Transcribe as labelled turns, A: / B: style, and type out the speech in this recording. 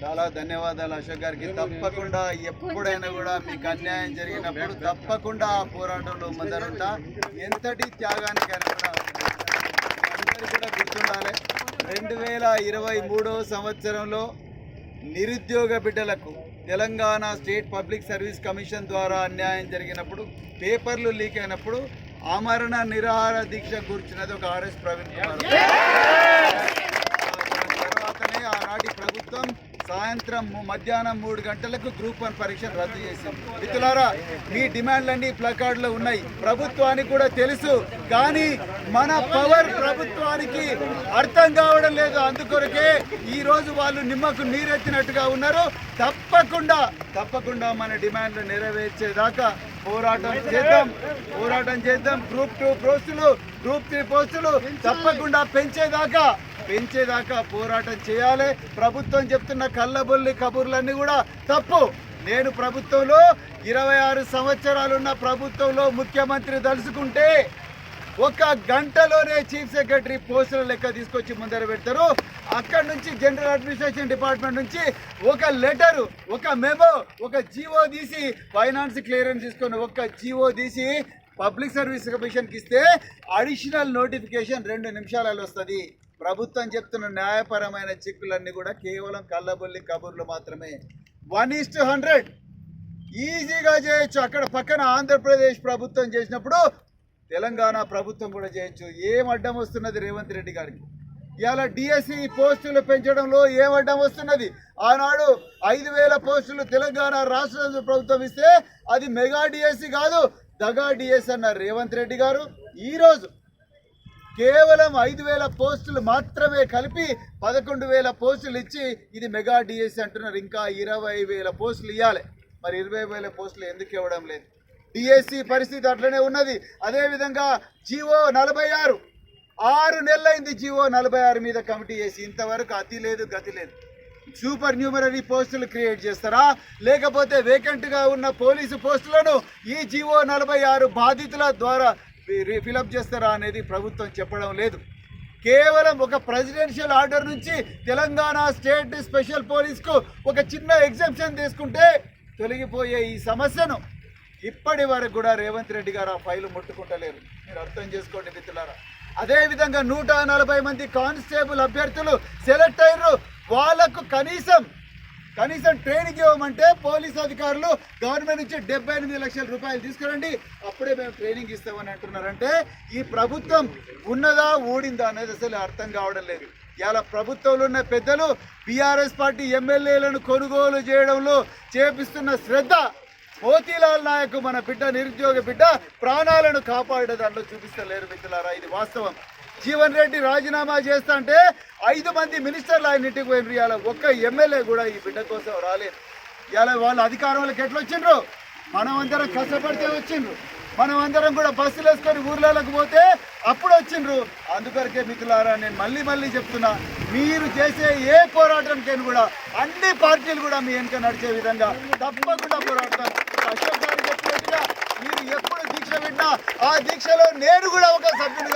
A: చాలా ధన్యవాదాలు అశోక్ గారికి. తప్పకుండా ఎప్పుడైనా కూడా మీకు అన్యాయం జరిగినప్పుడు తప్పకుండా ఆ పోరాటంలో ముందరుంటా. ఎంతటి త్యాగానికైనా కూడా అందరికీ కూడా గుర్తుండాలి. 2023 సంవత్సరంలో నిరుద్యోగ బిడ్డలకు Telangana state public service commission ద్వారా అన్యాయం జరిగినప్పుడు, పేపర్లు లీక్ అయినప్పుడు ఆమరణ నిరాహార దీక్ష కూర్చున్నది ఒక ఆర్ఎస్ ప్రవీణ్ కుమార్. తర్వాతనే ఆనాటి ప్రభుత్వం సాయంత్రం మధ్యాహ్నం 3 గంటలకు గ్రూప్ 1 పరీక్షను రద్దు చేసింది. మిత్రులారా, మీ డిమాండ్లన్నీ ప్లకార్డులో ఉన్నాయి, ప్రభుత్వానికి కూడా తెలుసు. కానీ మన పవర్ ప్రభుత్వానికి అర్థం కావడం లేదు. అందుకొరకే ఈరోజు వాళ్ళు నిమ్మకు నీరెత్తినట్టుగా ఉన్నారు. తప్పకుండా మన డిమాండ్లు నెరవేర్చేదాకా పోరాటం చేద్దాం. గ్రూప్ 2 పోస్టులు, గ్రూప్ 3 పోస్టులు తప్పకుండా పెంచేదాకా పోరాటం చేయాలి. ప్రభుత్వం చెప్తున్న కళ్ళబొల్లి కబుర్లన్నీ కూడా తప్పు. నేను ప్రభుత్వంలో 26 సంవత్సరాలున్న ప్రభుత్వంలో ముఖ్యమంత్రి తలుసుకుంటే 1 గంటలోనే చీఫ్ సెక్రటరీ పోస్టుల లెక్క తీసుకొచ్చి ముందర పెడతారు. అక్కడి నుంచి జనరల్ అడ్మినిస్ట్రేషన్ డిపార్ట్మెంట్ నుంచి ఒక లెటరు, ఒక మెమో, ఒక జీవో తీసి ఫైనాన్స్ క్లియరెన్స్ తీసుకొని ఒక జీవో తీసి పబ్లిక్ సర్వీస్ కమిషన్కి ఇస్తే అడిషనల్ నోటిఫికేషన్ 2 నిమిషాలలో వస్తుంది. ప్రభుత్వం చెప్తున్న న్యాయపరమైన చిక్కులన్నీ కూడా కేవలం కళ్ళబొల్లి కబుర్లు మాత్రమే. 1:100 ఈజీగా చేయొచ్చు. అక్కడ పక్కన ఆంధ్రప్రదేశ్ ప్రభుత్వం చేసినప్పుడు తెలంగాణ ప్రభుత్వం కూడా చేయొచ్చు. ఏం అడ్డం వస్తున్నది రేవంత్ రెడ్డి గారికి? ఇవాళ డిఎస్సి పోస్టులు పెంచడంలో ఏం అడ్డం వస్తున్నది? ఆనాడు 5,000 పోస్టులు తెలంగాణ రాష్ట్ర ప్రభుత్వం ఇస్తే అది మెగా డిఎస్సి కాదు, దగా డిఎస్సి అన్నారు రేవంత్ రెడ్డి గారు. ఈరోజు కేవలం 5,000 పోస్టులు మాత్రమే కలిపి 11,000 పోస్టులు ఇచ్చి ఇది మెగా డిఎస్సి అంటున్నారు. ఇంకా 20,000 పోస్టులు ఇవ్వాలి. మరి 20,000 పోస్టులు ఎందుకు ఇవ్వడం లేదు? డిఎస్సి పరిస్థితి అట్లనే ఉన్నది. అదేవిధంగా జీవో 46 6 నెలలైంది జీవో 46 మీద కమిటీ చేసి ఇంతవరకు అతి లేదు గతి లేదు. సూపర్ న్యూమరీ పోస్టులు క్రియేట్ చేస్తారా, లేకపోతే వేకెంట్గా ఉన్న పోలీసు పోస్టులను ఈ జీవో 46 బాధితుల ద్వారా ఫిలప్ చేస్తారా అనేది ప్రభుత్వం చెప్పడం లేదు. కేవలం ఒక ప్రెసిడెన్షియల్ ఆర్డర్ నుంచి తెలంగాణ స్టేట్ స్పెషల్ పోలీస్కు ఒక చిన్న ఎగ్జంప్షన్ తీసుకుంటే తొలగిపోయే ఈ సమస్యను ఇప్పటి వరకు కూడా రేవంత్ రెడ్డి గారు ఆ ఫైలు ముట్టుకుంటలేరు. మీరు అర్థం చేసుకోండి మిత్రులారా. అదేవిధంగా 140 మంది కానిస్టేబుల్ అభ్యర్థులు సెలెక్ట్ అయ్యారు. వాళ్ళకు కనీసం ట్రైనింగ్ ఇవ్వమంటే పోలీస్ అధికారులు గవర్నమెంట్ నుంచి 78 లక్షల రూపాయలు తీసుకురండి, అప్పుడే మేము ట్రైనింగ్ ఇస్తామని అంటున్నారంటే ఈ ప్రభుత్వం ఉన్నదా ఊడిందా అనేది అసలు అర్థం కావడం లేదు. ఇలా ప్రభుత్వంలో ఉన్న పెద్దలు బీఆర్ఎస్ పార్టీ ఎమ్మెల్యేలను కొనుగోలు చేయడంలో చేపిస్తున్న శ్రద్ధ, మోతీలాల్ నాయక్ మన బిడ్డ నిరుద్యోగ బిడ్డ ప్రాణాలను కాపాడే దాంట్లో చూపిస్తలేరు మిత్రులారా. ఇది వాస్తవం. జీవన్ రెడ్డి రాజీనామా చేస్తా అంటే 5 మంది మినిస్టర్లు ఆయన ఇంటికి పోయిన ఇవాళ ఒక్క ఎమ్మెల్యే కూడా ఈ బిడ్డ కోసం రాలేదు. ఇలా వాళ్ళు అధికారంలోకి ఎట్లా వచ్చిండ్రు? మనం అందరం కష్టపడితే వచ్చిండ్రు. మనం అందరం కూడా బస్సులు వేసుకొని ఊర్లలోకి పోతే అప్పుడు వచ్చిండ్రు. అందుకొరకే మిత్రులారా, నేను మళ్ళీ చెప్తున్నా, మీరు చేసే ఏ పోరాటానికైనా కూడా అన్ని పార్టీలు కూడా మీ వెనుక నడిచే విధంగా తప్పకుండా పోరాడతాం. అశోక్ గారు చెప్పినట్టుగా మీరు ఎప్పుడు దీక్ష పెట్టినా ఆ దీక్షలో నేను కూడా ఒక సభ్యుని